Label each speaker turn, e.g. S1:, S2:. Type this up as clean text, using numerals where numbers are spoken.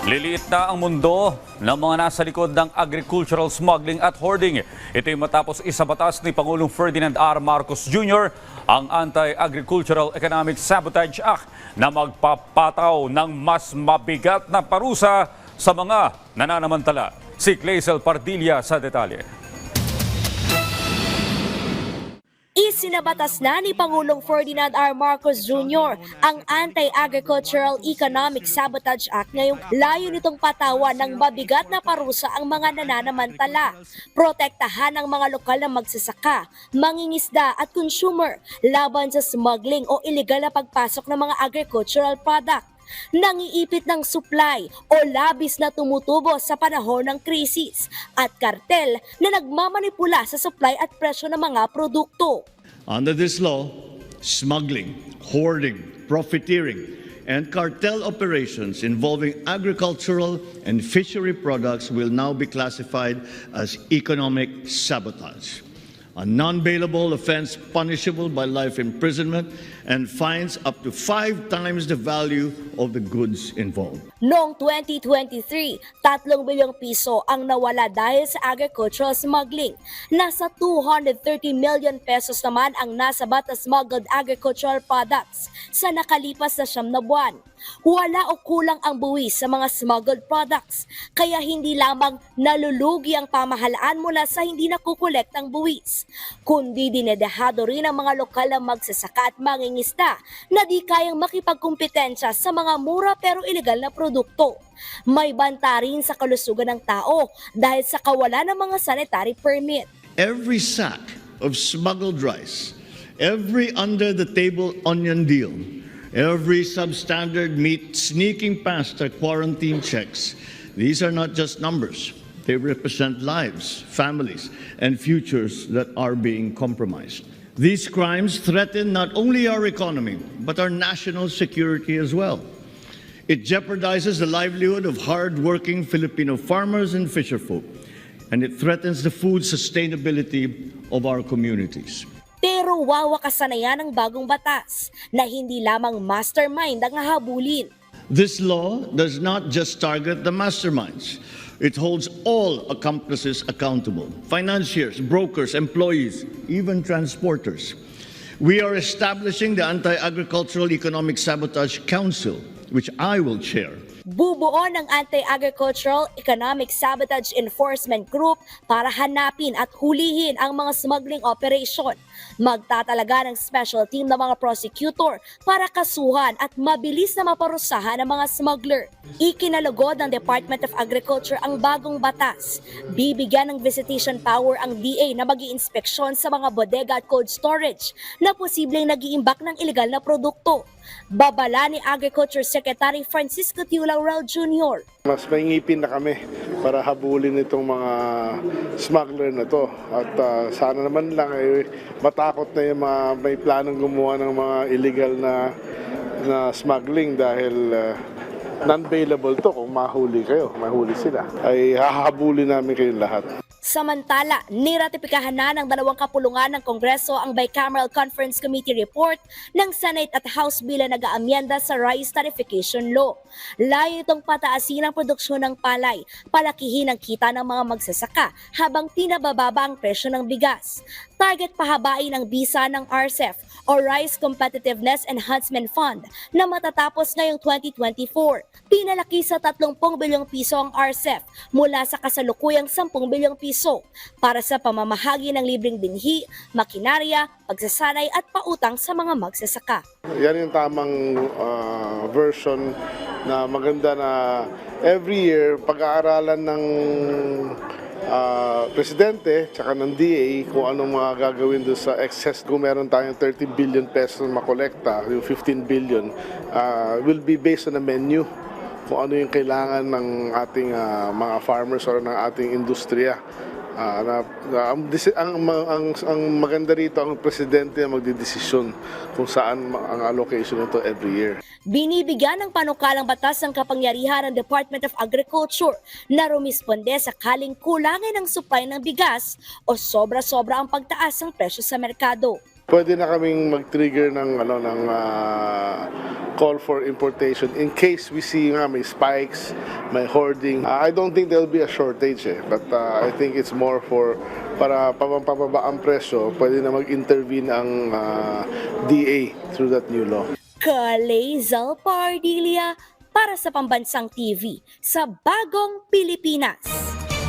S1: Liliit na ang mundo ng mga nasa likod ng agricultural smuggling at hoarding. Ito'y matapos isabatas ni Pangulong Ferdinand R. Marcos Jr. ang Anti-Agricultural Economic Sabotage Act na magpapataw ng mas mabigat na parusa sa mga nananamantala. Si Clazel Pardilla sa detalye.
S2: Isinabatas na ni Pangulong Ferdinand R. Marcos Jr. ang Anti-Agricultural Economic Sabotage Act ngayong layo nitong patawan ng mabigat na parusa ang mga nananamantala, protektahan ang mga lokal na magsasaka, mangingisda at consumer laban sa smuggling o illegal na pagpasok ng mga agricultural product. Nangiipit ng supply o labis na tumutubo sa panahon ng krisis at kartel na nagmamanipula sa supply at presyo ng mga produkto.
S3: Under this law, smuggling, hoarding, profiteering, and cartel operations involving agricultural and fishery products will now be classified as economic sabotage, a non-bailable offense punishable by life imprisonment and fines up to 5 times the value of the goods involved.
S2: Noong 2023, 3 bilyong piso ang nawala dahil sa agricultural smuggling. Nasa 230 million pesos naman ang nasabat na smuggled agricultural products sa nakalipas na 9 na buwan. Wala o kulang ang buwis sa mga smuggled products, kaya hindi lamang nalulugi ang pamahalaan mula sa hindi nakukolekt ang buwis, kundi dinedehado rin ang mga lokal na magsasaka at mangingisda na di kayang makipagkumpetensya sa mga mura pero ilegal na produkto. May banta rin sa kalusugan ng tao dahil sa kawalan ng mga sanitary permit.
S3: Every sack of smuggled rice, every under-the-table onion deal, every substandard meat sneaking past our quarantine checks, these are not just numbers. They represent lives, families, and futures that are being compromised. These crimes threaten not only our economy, but our national security as well. It jeopardizes the livelihood of hard-working Filipino farmers and fisherfolk, and it threatens the food sustainability of our communities.
S2: Pero wawakasan na yan ang bagong batas na hindi lamang mastermind ang hahabulin.
S3: This law does not just target the masterminds. It holds all accomplices accountable: financiers, brokers, employees, even transporters. We are establishing the Anti-Agricultural Economic Sabotage Council, which I will chair.
S2: Bubuo ng Anti-Agricultural Economic Sabotage Enforcement Group para hanapin at hulihin ang mga smuggling operation. Magtatalaga ng special team ng mga prosecutor para kasuhan at mabilis na maparusahan ang mga smuggler. Ikinalugod ng Department of Agriculture ang bagong batas. Bibigyan ng visitation power ang DA na mag-iinspeksyon sa mga bodega at cold storage na posibleng nag-iimbak ng ilegal na produkto. Babala ni Agriculture Secretary Francisco T. Laurel Jr.
S4: Mas maingipin na kami para habulin itong mga smuggler na to. At sana naman lang matakot na yung mga may planong gumawa ng mga illegal na smuggling dahil non-bailable to. Kung mahuli mahuli sila, ay hahabulin namin kayong lahat.
S2: Samantala, niratipikahan na ng 2 kapulungan ng Kongreso ang Bicameral Conference Committee report ng Senate at House bill na nag-aamyenda sa Rice Tarification Law. Layo itong pataasin ang produksyon ng palay, palakihin ang kita ng mga magsasaka habang pinabababa ang presyo ng bigas. Target pahabain ang bisa ng RCEF o Rice Competitiveness Enhancement Fund na matatapos ngayong 2024. Pinalaki sa 30 bilyong piso ang RCEF mula sa kasalukuyang 10 bilyong piso para sa pamamahagi ng libreng binhi, makinarya, pagsasanay at pautang sa mga magsasaka.
S4: Yan yung tamang version na maganda na every year pag-aaralan ng presidente tsaka ng DA kung anong mga gagawin doon sa excess. Kung meron tayong 30 billion pesos na makolekta, yung 15 billion will be based on a menu kung ano yung kailangan ng ating mga farmers or ng ating industriya. Ang maganda rito, ang presidente ang magdidesisyon kung saan ang allocation nito every year.
S2: Binibigyan ng panukalang batas ang kapangyarihan ng Department of Agriculture na rumisponde sakaling kulangin ang supply ng bigas o sobra-sobra ang pagtaas ng presyo sa merkado.
S4: Pwede na kaming mag-trigger ng call for importation in case we see nga may spikes, may hoarding. I don't think there'll be a shortage but I think it's more for para pababa ang presyo, pwede na mag-intervene ang DA through that new law.
S2: Kalezal Pardilia para sa Pambansang TV sa Bagong Pilipinas.